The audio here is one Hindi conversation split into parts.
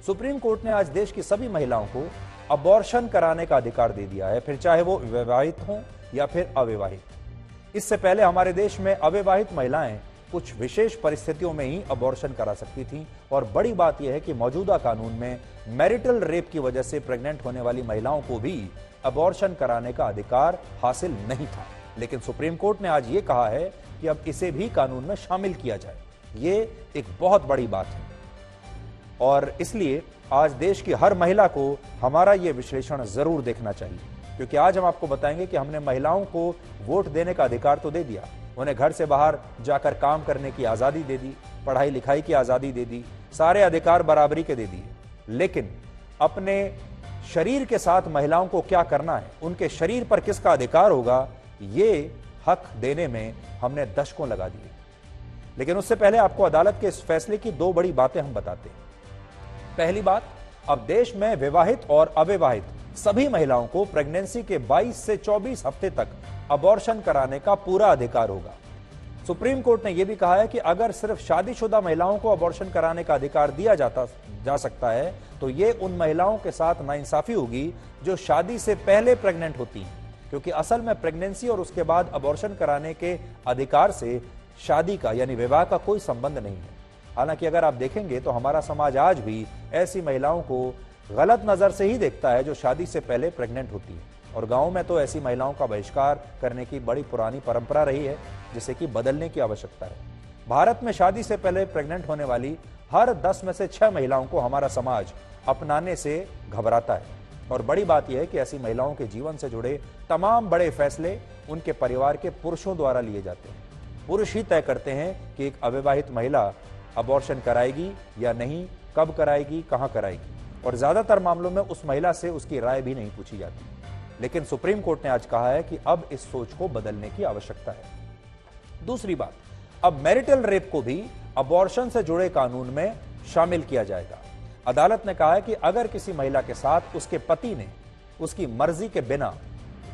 सुप्रीम कोर्ट ने आज देश की सभी महिलाओं को अबॉर्शन कराने का अधिकार दे दिया है, फिर चाहे वो विवाहित हों या फिर अविवाहित। इससे पहले हमारे देश में अविवाहित महिलाएं कुछ विशेष परिस्थितियों में ही अबॉर्शन करा सकती थीं, और बड़ी बात यह है कि मौजूदा कानून में मैरिटल रेप की वजह से प्रेग्नेंट होने वाली महिलाओं को भी अबॉर्शन कराने का अधिकार हासिल नहीं था। लेकिन सुप्रीम कोर्ट ने आज ये कहा है कि अब इसे भी कानून में शामिल किया जाए। ये एक बहुत बड़ी बात है, और इसलिए आज देश की हर महिला को हमारा ये विश्लेषण जरूर देखना चाहिए, क्योंकि आज हम आपको बताएंगे कि हमने महिलाओं को वोट देने का अधिकार तो दे दिया, उन्हें घर से बाहर जाकर काम करने की आजादी दे दी, पढ़ाई लिखाई की आजादी दे दी, सारे अधिकार बराबरी के दे दिए, लेकिन अपने शरीर के साथ महिलाओं को क्या करना है, उनके शरीर पर किसका अधिकार होगा, ये हक देने में हमने दशकों लगा दिए। लेकिन उससे पहले आपको अदालत के इस फैसले की दो बड़ी बातें हम बताते हैं। पहली बात, अब देश में विवाहित और अविवाहित सभी महिलाओं को प्रेगनेंसी के 22 से 24 हफ्ते तक अबॉर्शन कराने का पूरा अधिकार होगा। सुप्रीम कोर्ट ने यह भी कहा है कि अगर सिर्फ शादीशुदा महिलाओं को अबॉर्शन कराने का अधिकार दिया जा सकता है, तो यह उन महिलाओं के साथ नाइंसाफी होगी जो शादी से पहले प्रेग्नेंट होती हैं, क्योंकि असल में प्रेगनेंसी और उसके बाद अबॉर्शन कराने के अधिकार से शादी का यानी विवाह का कोई संबंध नहीं है। हालांकि अगर आप देखेंगे तो हमारा समाज आज भी ऐसी महिलाओं को गलत नजर से ही देखता है जो शादी से पहले प्रेग्नेंट होती है, और गांव में तो ऐसी महिलाओं का बहिष्कार करने की बड़ी पुरानी परंपरा रही है, जिसे कि बदलने की आवश्यकता है। भारत में शादी से पहले प्रेग्नेंट होने वाली हर 10 में से 6 महिलाओं को हमारा समाज अपनाने से घबराता है, और बड़ी बात यह है कि ऐसी महिलाओं के जीवन से जुड़े तमाम बड़े फैसले उनके परिवार के पुरुषों द्वारा लिए जाते हैं। पुरुष ही तय करते हैं कि एक अविवाहित महिला अबॉर्शन कराएगी या नहीं, कब कराएगी, कहां कराएगी, और ज्यादातर मामलों में उस महिला से उसकी राय भी नहीं पूछी जाती। लेकिन सुप्रीम कोर्ट ने आज कहा है कि अब इस सोच को बदलने की आवश्यकता है। दूसरी बात, अब मैरिटल रेप को भी अबॉर्शन से जुड़े कानून में शामिल किया जाएगा। अदालत ने कहा है कि अगर किसी महिला के साथ उसके पति ने उसकी मर्जी के बिना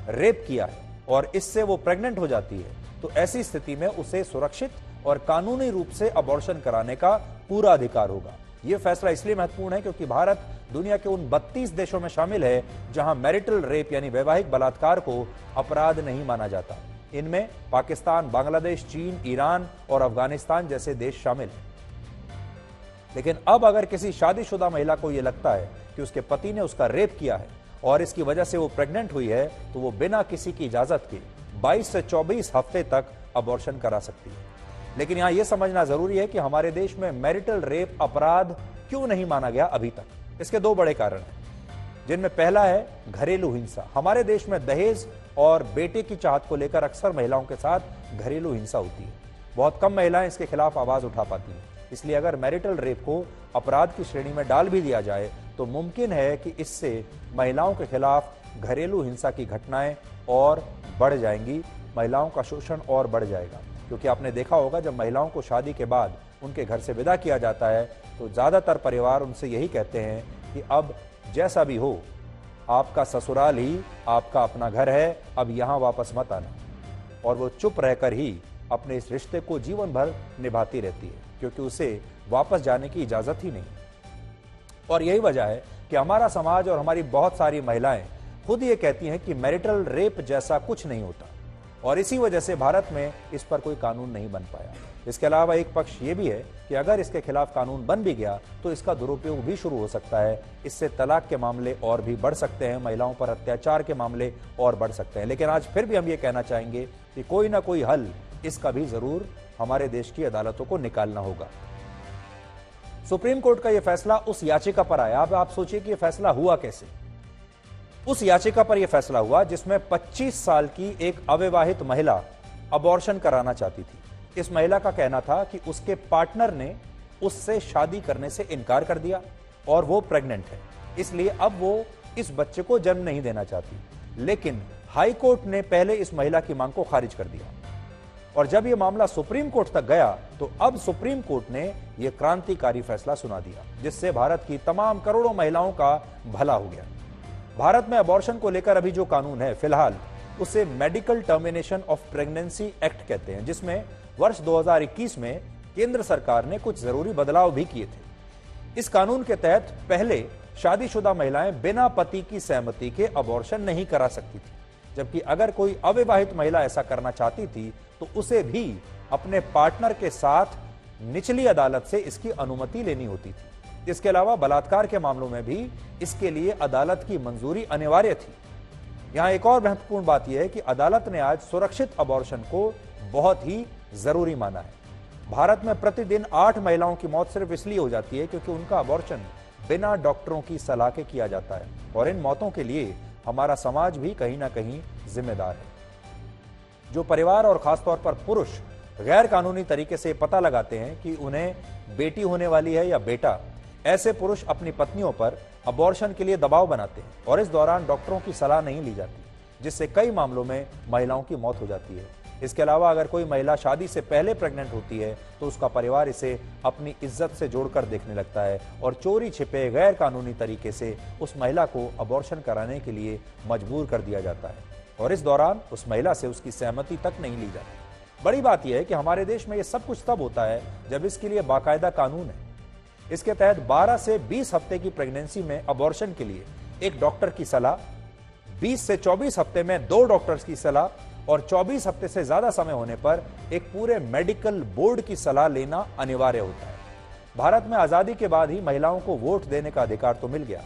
रेप किया है और इससे वो प्रेग्नेंट हो जाती है, तो ऐसी स्थिति में उसे सुरक्षित और कानूनी रूप से अबॉर्शन कराने का पूरा अधिकार होगा। यह फैसला इसलिए महत्वपूर्ण है क्योंकि भारत दुनिया के उन 32 देशों में शामिल है जहां मैरिटल रेप यानी वैवाहिक बलात्कार को अपराध नहीं माना जाता। इनमें पाकिस्तान, बांग्लादेश, चीन, ईरान और अफगानिस्तान जैसे देश शामिल हैं। लेकिन अब अगर किसी शादीशुदा महिला को यह लगता है कि उसके पति ने उसका रेप किया है और इसकी वजह से वो प्रेग्नेंट हुई है, तो वो बिना किसी की इजाजत के 22 से 24 हफ्ते तक अबॉर्शन करा सकती है। लेकिन यहां यह समझना जरूरी है कि हमारे देश में मैरिटल रेप अपराध क्यों नहीं माना गया अभी तक। इसके दो बड़े कारण हैं, जिनमें पहला है घरेलू हिंसा। हमारे देश में दहेज और बेटे की चाहत को लेकर अक्सर महिलाओं के साथ घरेलू हिंसा होती है। बहुत कम महिलाएं इसके खिलाफ आवाज उठा पाती हैं। इसलिए अगर मैरिटल रेप को अपराध की श्रेणी में डाल भी दिया जाए तो मुमकिन है कि इससे महिलाओं के खिलाफ घरेलू हिंसा की घटनाएं और बढ़ जाएंगी, महिलाओं का शोषण और बढ़ जाएगा। क्योंकि आपने देखा होगा, जब महिलाओं को शादी के बाद उनके घर से विदा किया जाता है तो ज्यादातर परिवार उनसे यही कहते हैं कि अब जैसा भी हो, आपका ससुराल ही आपका अपना घर है, अब यहां वापस मत आना। और वो चुप रहकर ही अपने इस रिश्ते को जीवन भर निभाती रहती है, क्योंकि उसे वापस जाने की इजाजत ही नहीं। और यही वजह है कि हमारा समाज और हमारी बहुत सारी महिलाएं खुद ये कहती हैं कि मैरिटल रेप जैसा कुछ नहीं होता, और इसी वजह से भारत में इस पर कोई कानून नहीं बन पाया। इसके अलावा एक पक्ष ये भी है कि अगर इसके खिलाफ कानून बन भी गया तो इसका दुरुपयोग भी शुरू हो सकता है। इससे तलाक के मामले और भी बढ़ सकते हैं, महिलाओं पर अत्याचार के मामले और बढ़ सकते हैं। लेकिन आज फिर भी हम ये कहना चाहेंगे कि कोई ना कोई हल इसका भी जरूर हमारे देश की अदालतों को निकालना होगा। सुप्रीम कोर्ट का यह फैसला उस याचिका पर आया। अब आप सोचिए कि यह फैसला हुआ कैसे। उस याचिका पर यह फैसला हुआ जिसमें 25 साल की एक अविवाहित महिला अबॉर्शन कराना चाहती थी। इस महिला का कहना था कि उसके पार्टनर ने उससे शादी करने से इनकार कर दिया और वो प्रेग्नेंट है, इसलिए अब वो इस बच्चे को जन्म नहीं देना चाहती। लेकिन हाई कोर्ट ने पहले इस महिला की मांग को खारिज कर दिया, और जब यह मामला सुप्रीम कोर्ट तक गया तो अब सुप्रीम कोर्ट ने यह क्रांतिकारी फैसला सुना दिया, जिससे भारत की तमाम करोड़ों महिलाओं का भला हो गया। भारत में अबॉर्शन को लेकर अभी जो कानून है फिलहाल, उसे medical termination of pregnancy act कहते हैं, जिसमें वर्ष 2021 में केंद्र सरकार ने कुछ जरूरी बदलाव भी किए थे। इस कानून के तहत पहले शादीशुदा महिलाएं बिना पति की सहमति के अबॉर्शन नहीं करा सकती थी, जबकि अगर कोई अविवाहित महिला ऐसा करना चाहती थी तो उसे भी अपने पार्टनर के साथ निचली अदालत से इसकी अनुमति लेनी होती थी। इसके अलावा बलात्कार के मामलों में भी इसके लिए अदालत की मंजूरी अनिवार्य थी। यहां एक और महत्वपूर्ण बात यह है कि अदालत ने आज सुरक्षित अबॉर्शन को बहुत ही जरूरी माना है। भारत में प्रतिदिन 8 महिलाओं की मौत सिर्फ इसलिए हो जाती है क्योंकि उनका अबॉर्शन बिना डॉक्टरों की सलाह के किया जाता है, और इन मौतों के लिए हमारा समाज भी कहीं ना कहीं जिम्मेदार है। जो परिवार और खासतौर पर पुरुष गैर कानूनी तरीके से पता लगाते हैं कि उन्हें बेटी होने वाली है या बेटा, ऐसे पुरुष अपनी पत्नियों पर अबॉर्शन के लिए दबाव बनाते हैं और इस दौरान डॉक्टरों की सलाह नहीं ली जाती, जिससे कई मामलों में महिलाओं की मौत हो जाती है। इसके अलावा अगर कोई महिला शादी से पहले प्रेग्नेंट होती है तो उसका परिवार इसे अपनी इज्जत से जोड़कर देखने लगता है और चोरी छिपे गैर कानूनी तरीके से उस महिला को अबॉर्शन कराने के लिए मजबूर कर दिया जाता है, और इस दौरान उस महिला से उसकी सहमति तक नहीं ली जाती। बड़ी बात यह है कि हमारे देश में यह सब कुछ तब होता है जब इसके लिए बाकायदा कानून है। इसके तहत 12 से 20 हफ्ते की प्रेगनेंसी में अबॉर्शन के लिए एक डॉक्टर की सलाह, 20 से 24 हफ्ते में 2 डॉक्टर्स की सलाह और 24 हफ्ते से ज्यादा समय होने पर एक पूरे मेडिकल बोर्ड की सलाह लेना अनिवार्य होता है। भारत में आजादी के बाद ही महिलाओं को वोट देने का अधिकार तो मिल गया,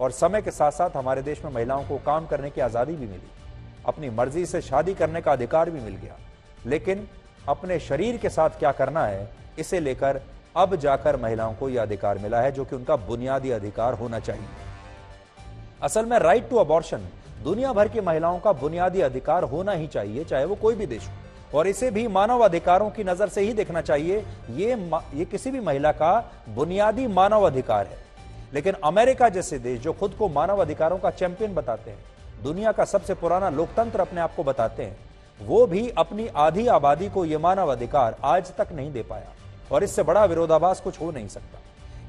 और समय के साथ साथ हमारे देश में महिलाओं को काम करने की आजादी भी मिली, अपनी मर्जी से शादी करने का अधिकार भी मिल गया। लेकिन अपने शरीर के साथ क्या करना है, इसे लेकर अब जाकर महिलाओं को यह अधिकार मिला है, जो कि उनका बुनियादी अधिकार होना चाहिए। असल में राइट टू अबॉर्शन दुनिया भर की महिलाओं का बुनियादी अधिकार होना ही चाहिए, चाहे वो कोई भी देश हो, और इसे भी मानव अधिकारों की नजर से ही देखना चाहिए। ये किसी भी महिला का बुनियादी मानव अधिकार है। लेकिन अमेरिका जैसे देश, जो खुद को मानव अधिकारों का चैंपियन बताते हैं, दुनिया का सबसे पुराना लोकतंत्र अपने आप को बताते हैं, वो भी अपनी आधी आबादी को यह मानव अधिकार आज तक नहीं दे पाया, और इससे बड़ा विरोधाभास कुछ हो नहीं सकता।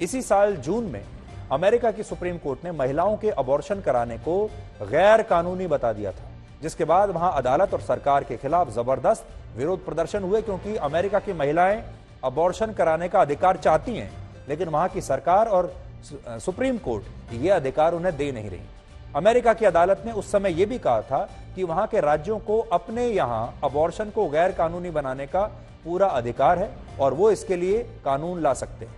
इसी साल जून में अमेरिका की सुप्रीम कोर्ट ने महिलाओं के अबॉर्शन कराने को गैर कानूनी बता दिया था, जिसके बाद वहां अदालत और सरकार के खिलाफ जबरदस्त विरोध प्रदर्शन हुए, क्योंकि अमेरिका की महिलाएं अबॉर्शन कराने का अधिकार चाहती हैं, लेकिन वहां की सरकार और सुप्रीम कोर्ट यह अधिकार उन्हें दे नहीं रही। अमेरिका की अदालत ने उस समय यह भी कहा था कि वहां के राज्यों को अपने यहां अबॉर्शन को गैर कानूनी बनाने का पूरा अधिकार है और वो इसके लिए कानून ला सकते हैं,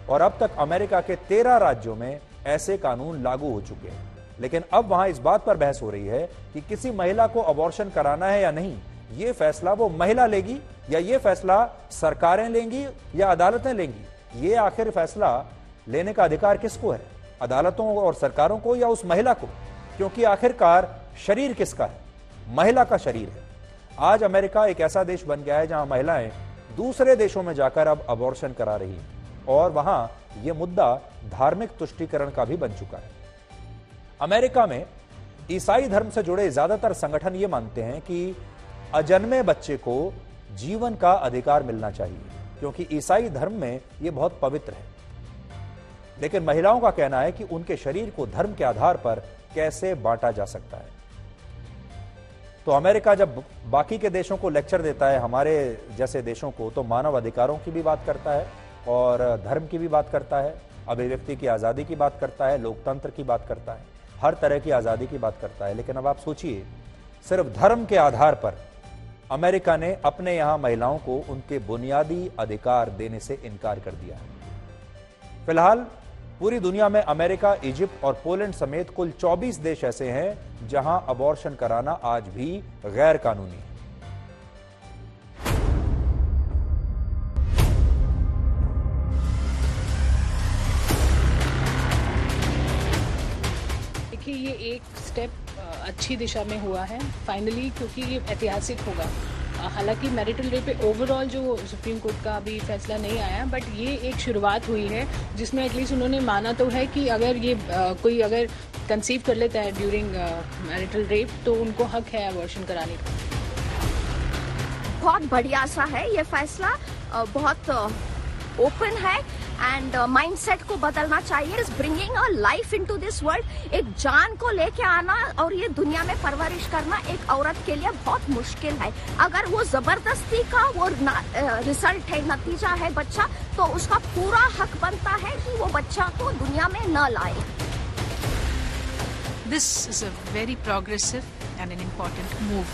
और अब तक अमेरिका के 13 राज्यों में ऐसे कानून लागू हो चुके हैं। लेकिन अब वहां इस बात पर बहस हो रही है कि किसी महिला को अबॉर्शन कराना है या नहीं, ये फैसला वो महिला लेगी या ये फैसला सरकारें लेंगी या अदालतें लेंगी। ये आखिर फैसला लेने का अधिकार किसको है, अदालतों और सरकारों को या उस महिला को? क्योंकि आखिरकार शरीर किसका है? महिला का शरीर है। आज अमेरिका एक ऐसा देश बन गया है जहां महिलाएं दूसरे देशों में जाकर अब अबॉर्शन करा रही हैं, और वहां यह मुद्दा धार्मिक तुष्टीकरण का भी बन चुका है। अमेरिका में ईसाई धर्म से जुड़े ज्यादातर संगठन ये मानते हैं कि अजन्मे बच्चे को जीवन का अधिकार मिलना चाहिए, क्योंकि ईसाई धर्म में यह बहुत पवित्र है। लेकिन महिलाओं का कहना है कि उनके शरीर को धर्म के आधार पर कैसे बांटा जा सकता है। तो अमेरिका जब बाकी के देशों को लेक्चर देता है, हमारे जैसे देशों को, तो मानव अधिकारों की भी बात करता है और धर्म की भी बात करता है, अभिव्यक्ति की आज़ादी की बात करता है, लोकतंत्र की बात करता है, हर तरह की आज़ादी की बात करता है। लेकिन अब आप सोचिए, सिर्फ धर्म के आधार पर अमेरिका ने अपने यहां महिलाओं को उनके बुनियादी अधिकार देने से इनकार कर दिया है। फिलहाल पूरी दुनिया में अमेरिका, इजिप्ट और पोलैंड समेत कुल 24 देश ऐसे हैं जहां अबॉर्शन कराना आज भी गैर कानूनी है। देखिए, ये एक स्टेप अच्छी दिशा में हुआ है फाइनली, क्योंकि ये ऐतिहासिक होगा। हालांकि मैरिटल रेप पे ओवरऑल जो सुप्रीम कोर्ट का अभी फैसला नहीं आया, बट ये एक शुरुआत हुई है जिसमें एटलीस्ट उन्होंने माना तो है कि अगर ये कोई अगर कंसीव कर लेता है ड्यूरिंग मैरिटल रेप तो उनको हक है अबॉर्शन कराने का। बहुत बढ़िया सा है ये फैसला, बहुत ओपन है एंड माइंडसेट को बदलना चाहिए। Is bringing a life into this world. एक जान को लेके आना और ये दुनिया में परवरिश करना एक औरत के लिए बहुत मुश्किल है। अगर वो जबरदस्ती का वो रिजल्ट है, नतीजा है बच्चा, तो उसका पूरा हक बनता है कि वो बच्चा को दुनिया में न लाए। This is a very progressive and an important move.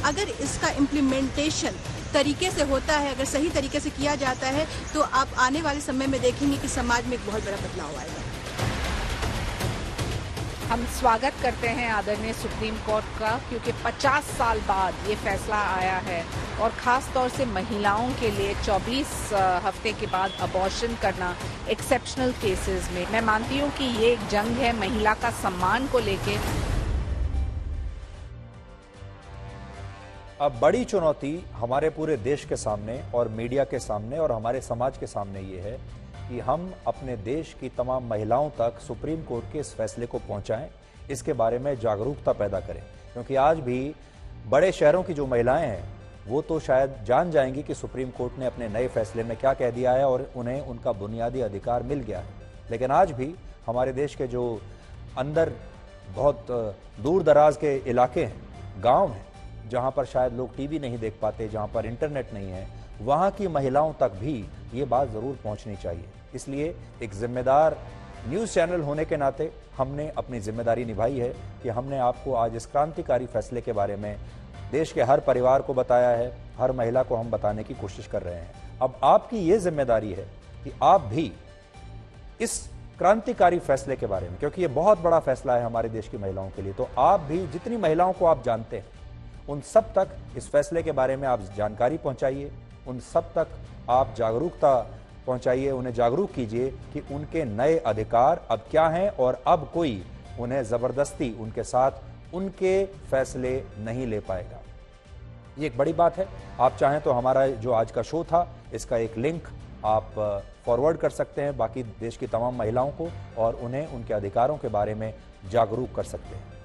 अगर इसका इम्प्लीमेंटेशन तरीके से होता है, अगर सही तरीके से किया जाता है, तो आप आने वाले समय में देखेंगे कि समाज में एक बहुत बड़ा बदलाव आएगा। हम स्वागत करते हैं आदरणीय सुप्रीम कोर्ट का, क्योंकि 50 साल बाद ये फैसला आया है और ख़ास तौर से महिलाओं के लिए 24 हफ्ते के बाद अबॉर्शन करना एक्सेप्शनल केसेस में। मैं मानती हूँ कि ये एक जंग है महिला का सम्मान को लेके। अब बड़ी चुनौती हमारे पूरे देश के सामने और मीडिया के सामने और हमारे समाज के सामने ये है कि हम अपने देश की तमाम महिलाओं तक सुप्रीम कोर्ट के इस फैसले को पहुंचाएं, इसके बारे में जागरूकता पैदा करें। क्योंकि आज भी बड़े शहरों की जो महिलाएं हैं वो तो शायद जान जाएंगी कि सुप्रीम कोर्ट ने अपने नए फैसले में क्या कह दिया है और उन्हें उनका बुनियादी अधिकार मिल गया है। लेकिन आज भी हमारे देश के जो अंदर बहुत दूर दराज के इलाके हैं, गाँव हैं, जहाँ पर शायद लोग टीवी नहीं देख पाते, जहाँ पर इंटरनेट नहीं है, वहाँ की महिलाओं तक भी ये बात ज़रूर पहुँचनी चाहिए। इसलिए एक जिम्मेदार न्यूज़ चैनल होने के नाते हमने अपनी जिम्मेदारी निभाई है कि हमने आपको आज इस क्रांतिकारी फैसले के बारे में देश के हर परिवार को बताया है, हर महिला को हम बताने की कोशिश कर रहे हैं। अब आपकी ये जिम्मेदारी है कि आप भी इस क्रांतिकारी फैसले के बारे में, क्योंकि ये बहुत बड़ा फैसला है हमारे देश की महिलाओं के लिए, तो आप भी जितनी महिलाओं को आप जानते हैं उन सब तक इस फैसले के बारे में आप जानकारी पहुंचाइए, उन सब तक आप जागरूकता पहुंचाइए, उन्हें जागरूक कीजिए कि उनके नए अधिकार अब क्या हैं और अब कोई उन्हें ज़बरदस्ती उनके साथ उनके फैसले नहीं ले पाएगा। ये एक बड़ी बात है। आप चाहें तो हमारा जो आज का शो था इसका एक लिंक आप फॉरवर्ड कर सकते हैं बाकी देश की तमाम महिलाओं को और उन्हें उनके अधिकारों के बारे में जागरूक कर सकते हैं।